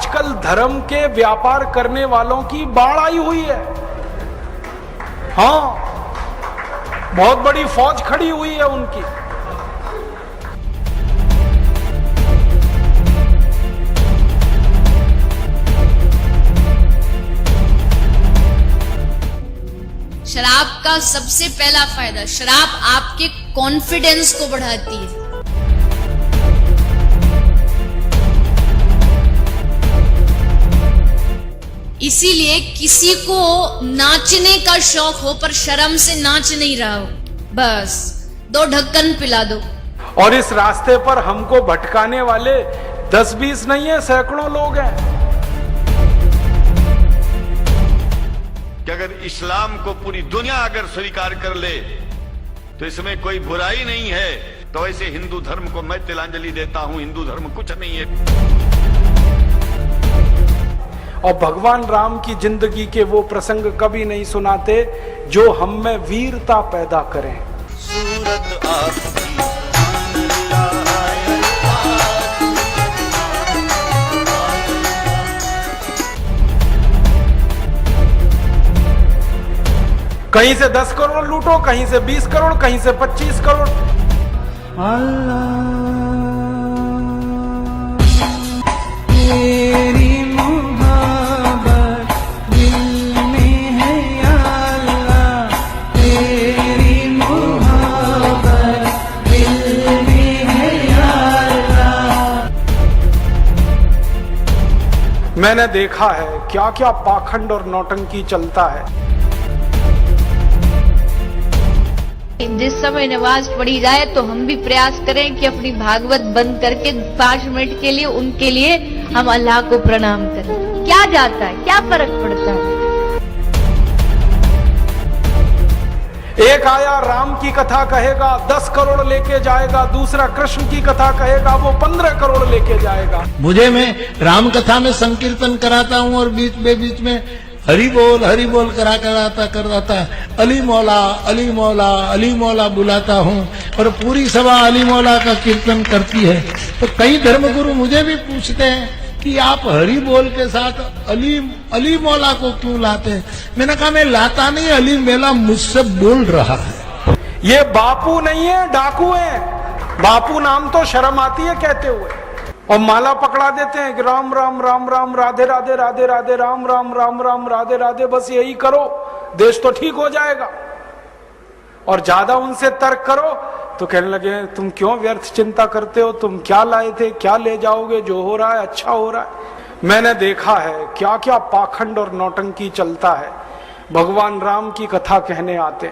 आजकल धर्म के व्यापार करने वालों की बाढ़ आई हुई है। हाँ, बहुत बड़ी फौज खड़ी हुई है उनकी। शराब का सबसे पहला फायदा, शराब आपके कॉन्फिडेंस को बढ़ाती है। इसीलिए किसी को नाचने का शौक हो पर शर्म से नाच नहीं रहा हो, बस 2 ढक्कन पिला दो। और इस रास्ते पर हमको भटकाने वाले 10-20 नहीं है, सैकड़ों लोग हैं। कि अगर इस्लाम को पूरी दुनिया अगर स्वीकार कर ले तो इसमें कोई बुराई नहीं है, तो ऐसे हिंदू धर्म को मैं तिलांजलि देता हूं। हिंदू धर्म कुछ नहीं है। और भगवान राम की जिंदगी के वो प्रसंग कभी नहीं सुनाते जो हम में वीरता पैदा करें। सूरत आपकी कहीं से 10 करोड़ लूटो, कहीं से 20 करोड़, कहीं से 25 करोड़। तेरी मोहब्बत दिल में है या अल्लाह, तेरी मोहब्बत दिल में है या अल्लाह। मैंने देखा है क्या क्या पाखंड और नौटंकी चलता है। जिस समय नमाज पढ़ी जाए तो हम भी प्रयास करें कि अपनी भागवत बंद करके 5 मिनट के लिए उनके लिए हम अल्लाह को प्रणाम करें। क्या जाता है, क्या फर्क पड़ता है। एक आया राम की कथा कहेगा 10 करोड़ लेके जाएगा, दूसरा कृष्ण की कथा कहेगा वो 15 करोड़ लेके जाएगा। मुझे मैं राम कथा में संकीर्तन कराता हूँ और बीच में हरि बोल कराता अली मौला बुलाता हूँ और पूरी सभा अली मौला का कीर्तन करती है। तो कई धर्मगुरु मुझे भी पूछते हैं कि आप हरि बोल के साथ अली मौला को क्यों लाते हैं। मैंने कहा मैं लाता नहीं, अली मेला मुझसे बोल रहा है। ये बापू नहीं है, डाकू है। बापू नाम तो शर्म आती है कहते हुए, और माला पकड़ा देते हैं कि राम राम राम राम राधे राधे राधे राधे राम राम राम राम राधे राधे, बस यही करो देश तो ठीक हो जाएगा। और ज्यादा उनसे तर्क करो तो कहने लगे तुम क्यों व्यर्थ चिंता करते हो, तुम क्या लाए थे, क्या ले जाओगे, जो हो रहा है अच्छा हो रहा है। मैंने देखा है क्या क्या पाखंड और नौटंकी चलता है। भगवान राम की कथा कहने आते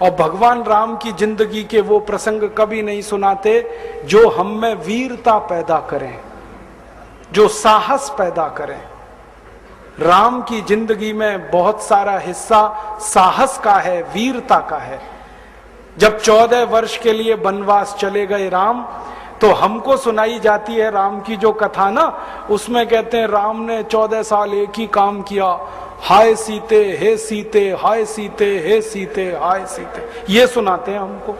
और भगवान राम की जिंदगी के वो प्रसंग कभी नहीं सुनाते जो हम में वीरता पैदा करें, जो साहस पैदा करें। राम की जिंदगी में बहुत सारा हिस्सा साहस का है, वीरता का है। जब 14 वर्ष के लिए वनवास चले गए राम, तो हमको सुनाई जाती है राम की जो कथा ना, उसमें कहते हैं राम ने 14 साल एक ही काम किया, हाय सीते हे सीते, हाय सीते हे सीते, हाय सीते, ये सुनाते हैं हमको।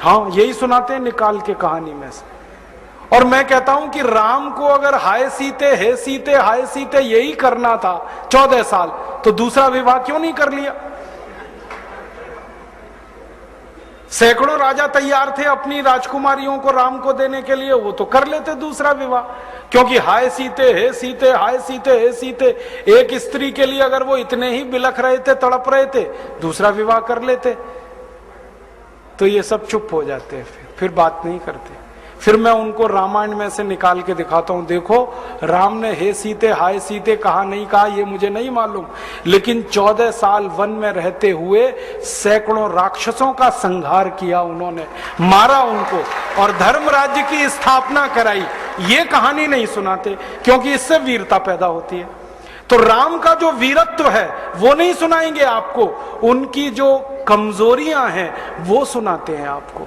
हाँ, यही सुनाते हैं निकाल के कहानी में से। और मैं कहता हूं कि राम को अगर हाय सीते हे सीते हाय सीते यही करना था 14 साल, तो दूसरा विवाह क्यों नहीं कर लिया। सैकड़ों राजा तैयार थे अपनी राजकुमारियों को राम को देने के लिए, वो तो कर लेते दूसरा विवाह। क्योंकि हाय सीते हे सीते, हाय सीते हे सीते, एक स्त्री के लिए अगर वो इतने ही बिलख रहे थे, तड़प रहे थे, दूसरा विवाह कर लेते। तो ये सब चुप हो जाते हैं, फिर बात नहीं करते। फिर मैं उनको रामायण में से निकाल के दिखाता हूं, देखो राम ने हे सीते हाय सीते कहा नहीं कहा ये मुझे नहीं मालूम, लेकिन 14 साल वन में रहते हुए सैकड़ों राक्षसों का संहार किया उन्होंने, मारा उनको और धर्म राज्य की स्थापना कराई। ये कहानी नहीं सुनाते क्योंकि इससे वीरता पैदा होती है। तो राम का जो वीरत्व है वो नहीं सुनाएंगे आपको, उनकी जो कमजोरियां हैं वो सुनाते हैं आपको।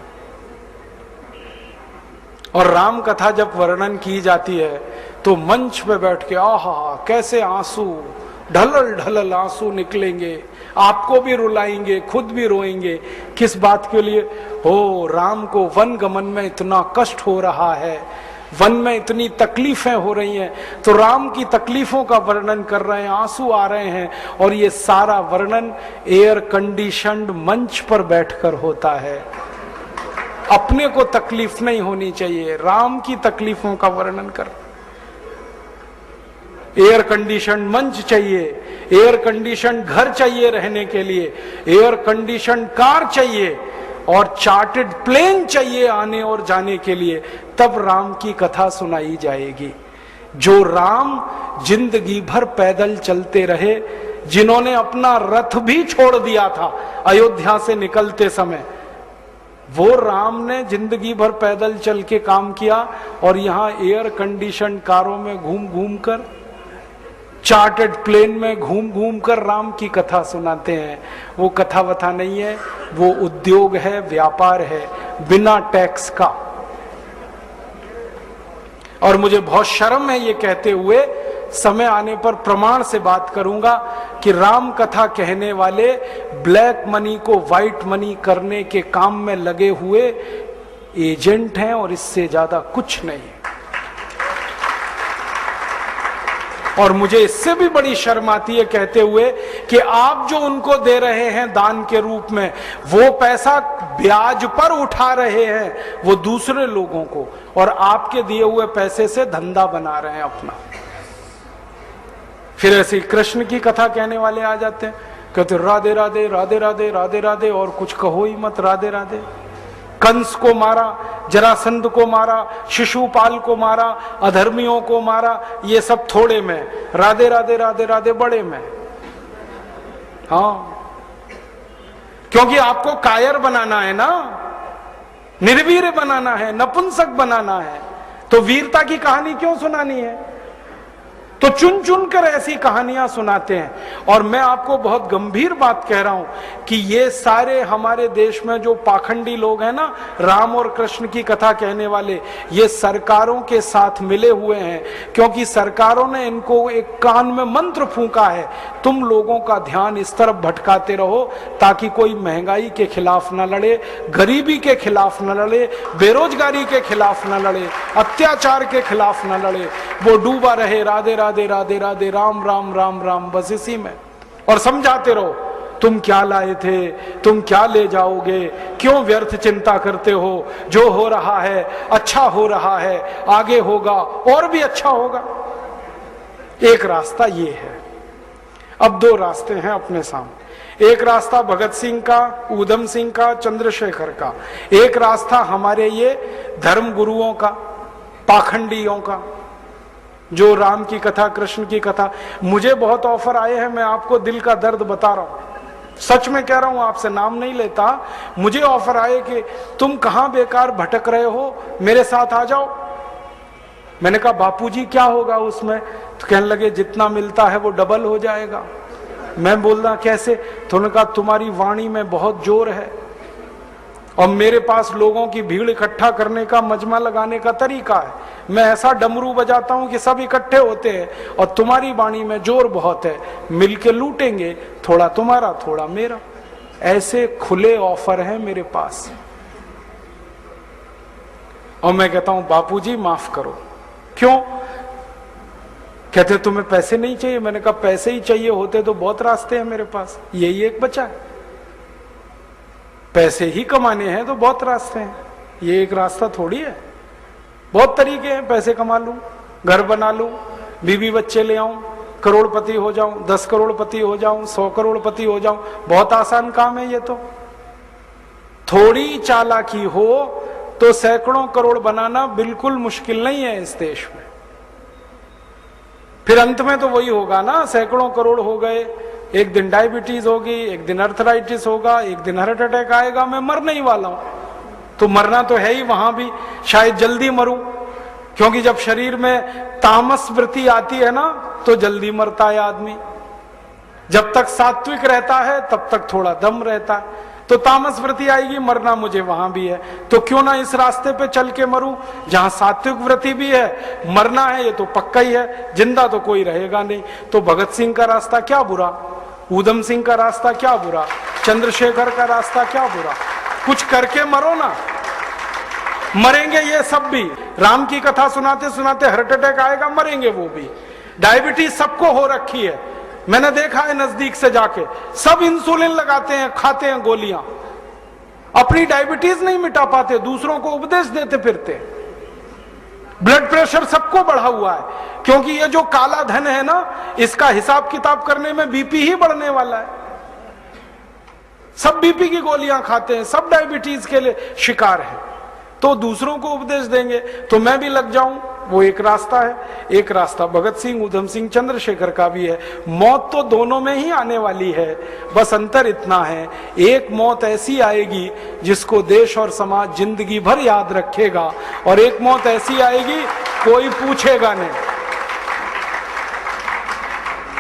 और राम कथा जब वर्णन की जाती है तो मंच पे बैठ के आहा कैसे आंसू, ढलल ढलल आंसू निकलेंगे, आपको भी रुलाएंगे, खुद भी रोएंगे। किस बात के लिए? हो राम को वन गमन में इतना कष्ट हो रहा है, वन में इतनी तकलीफें हो रही हैं, तो राम की तकलीफों का वर्णन कर रहे हैं, आंसू आ रहे हैं, और ये सारा वर्णन एयर कंडीशनड मंच पर बैठकर होता है। अपने को तकलीफ नहीं होनी चाहिए, राम की तकलीफों का वर्णन कर। एयर कंडीशन मंच चाहिए, एयर कंडीशन घर चाहिए रहने के लिए, एयर कंडीशन कार चाहिए, और चार्टर्ड प्लेन चाहिए आने और जाने के लिए, तब राम की कथा सुनाई जाएगी। जो राम जिंदगी भर पैदल चलते रहे, जिन्होंने अपना रथ भी छोड़ दिया था अयोध्या से निकलते समय, वो राम ने जिंदगी भर पैदल चल के काम किया, और यहां एयर कंडीशन कारों में घूम घूम कर, चार्टर्ड प्लेन में घूम घूम कर राम की कथा सुनाते हैं। वो कथा वथा नहीं है, वो उद्योग है, व्यापार है, बिना टैक्स का। और मुझे बहुत शर्म है ये कहते हुए, समय आने पर प्रमाण से बात करूंगा कि राम कथा कहने वाले ब्लैक मनी को व्हाइट मनी करने के काम में लगे हुए एजेंट हैं, और इससे ज्यादा कुछ नहीं है। और मुझे इससे भी बड़ी शर्म आती है कहते हुए कि आप जो उनको दे रहे हैं दान के रूप में, वो पैसा ब्याज पर उठा रहे हैं वो दूसरे लोगों को, और आपके दिए हुए पैसे से धंधा बना रहे हैं अपना। फिर ऐसे कृष्ण की कथा कहने वाले आ जाते हैं, कहते राधे राधे राधे राधे राधे राधे, और कुछ कहो ही मत, राधे राधे। कंस को मारा, जरासंध को मारा, शिशुपाल को मारा, अधर्मियों को मारा, ये सब थोड़े में, राधे राधे राधे राधे बड़े में। हाँ, क्योंकि आपको कायर बनाना है ना, निर्वीर बनाना है, नपुंसक बनाना है, तो वीरता की कहानी क्यों सुनानी है? तो चुन चुन कर ऐसी कहानियां सुनाते हैं। और मैं आपको बहुत गंभीर बात कह रहा हूं कि ये सारे हमारे देश में जो पाखंडी लोग हैं ना, राम और कृष्ण की कथा कहने वाले, ये सरकारों के साथ मिले हुए हैं, क्योंकि सरकारों ने इनको एक कान में मंत्र फूंका है, तुम लोगों का ध्यान इस तरफ भटकाते रहो ताकि कोई महंगाई के खिलाफ न लड़े, गरीबी के खिलाफ न लड़े, बेरोजगारी के खिलाफ न लड़े, अत्याचार के खिलाफ न लड़े, वो डूबा रहे राधे राधे राधे राधे राम राम राम राम, बस इसी में। और समझाते रहो, तुम क्या लाए थे, तुम क्या ले जाओगे, क्यों व्यर्थ चिंता करते हो, जो हो रहा है अच्छा हो रहा है, आगे होगा और भी अच्छा होगा। एक रास्ता ये है। अब दो रास्ते हैं अपने सामने, एक रास्ता भगत सिंह का, ऊधम सिंह का, चंद्रशेखर का, एक रास्ता हमारे ये धर्म गुरुओं का, पाखंडियों का, जो राम की कथा, कृष्ण की कथा। मुझे बहुत ऑफर आए हैं, मैं आपको दिल का दर्द बता रहा हूं, सच में कह रहा हूं, आपसे नाम नहीं लेता। मुझे ऑफर आए कि तुम कहां बेकार भटक रहे हो, मेरे साथ आ जाओ। मैंने कहा बापूजी क्या होगा उसमें? तो कहने लगे जितना मिलता है वो डबल हो जाएगा। मैं बोल रहा कैसे? तो उन्होंने कहा तुम्हारी वाणी में बहुत जोर है, और मेरे पास लोगों की भीड़ इकट्ठा करने का, मजमा लगाने का तरीका है। मैं ऐसा डमरू बजाता हूं कि सब इकट्ठे होते हैं, और तुम्हारी वाणी में जोर बहुत है, मिलके लूटेंगे, थोड़ा तुम्हारा थोड़ा मेरा। ऐसे खुले ऑफर हैं मेरे पास। और मैं कहता हूं बापूजी माफ करो। क्यों? कहते तुम्हें पैसे नहीं चाहिए। मैंने कहा पैसे ही चाहिए होते तो बहुत रास्ते हैं मेरे पास, यही एक बचा है। पैसे ही कमाने हैं तो बहुत रास्ते हैं, ये एक रास्ता थोड़ी है। बहुत तरीके हैं, पैसे कमा लूं, घर बना लूं, बीवी बच्चे ले आऊं, करोड़पति हो जाऊं, 10 करोड़पति हो जाऊं, 100 करोड़पति हो जाऊं, बहुत आसान काम है ये तो। थोड़ी चालाकी हो तो सैकड़ों करोड़ बनाना बिल्कुल मुश्किल नहीं है इस देश में। फिर अंत में तो वही होगा ना, सैकड़ों करोड़ हो गए, एक दिन डायबिटीज होगी, एक दिन अर्थराइटिस होगा, एक दिन हार्ट अटैक आएगा, मैं मरने ही वाला हूं। तो मरना तो है ही, वहां भी शायद जल्दी मरूं, क्योंकि जब शरीर में तामस वृत्ति आती है ना तो जल्दी मरता है आदमी। जब तक सात्विक रहता है तब तक थोड़ा दम रहता है, तो तामस वृत्ति आएगी, मरना मुझे वहां भी है। तो क्यों ना इस रास्ते पे चल के मरूं जहां सात्विक वृत्ति भी है, मरना है ये तो पक्का ही है, जिंदा तो कोई रहेगा नहीं। तो भगत सिंह का रास्ता क्या बुरा, ऊधम सिंह का रास्ता क्या बुरा, चंद्रशेखर का रास्ता क्या बुरा, कुछ करके मरो ना। मरेंगे ये सब भी। राम की कथा सुनाते सुनाते हार्ट अटैक आएगा, मरेंगे वो भी। डायबिटीज सबको हो रखी है, मैंने देखा है नजदीक से जाके, सब इंसुलिन लगाते हैं, खाते हैं गोलियां, अपनी डायबिटीज नहीं मिटा पाते, दूसरों को उपदेश देते फिरते। ब्लड प्रेशर सबको बढ़ा हुआ है, क्योंकि ये जो काला धन है ना, इसका हिसाब किताब करने में बीपी ही बढ़ने वाला है। सब बीपी की गोलियां खाते हैं, सब डायबिटीज के लिए शिकार है, तो दूसरों को उपदेश देंगे तो मैं भी लग जाऊं, वो एक रास्ता है। एक रास्ता भगत सिंह, उधम सिंह, चंद्रशेखर का भी है। मौत तो दोनों में ही आने वाली है, बस अंतर इतना है, एक मौत ऐसी आएगी जिसको देश और समाज जिंदगी भर याद रखेगा, और एक मौत ऐसी आएगी कोई पूछेगा नहीं।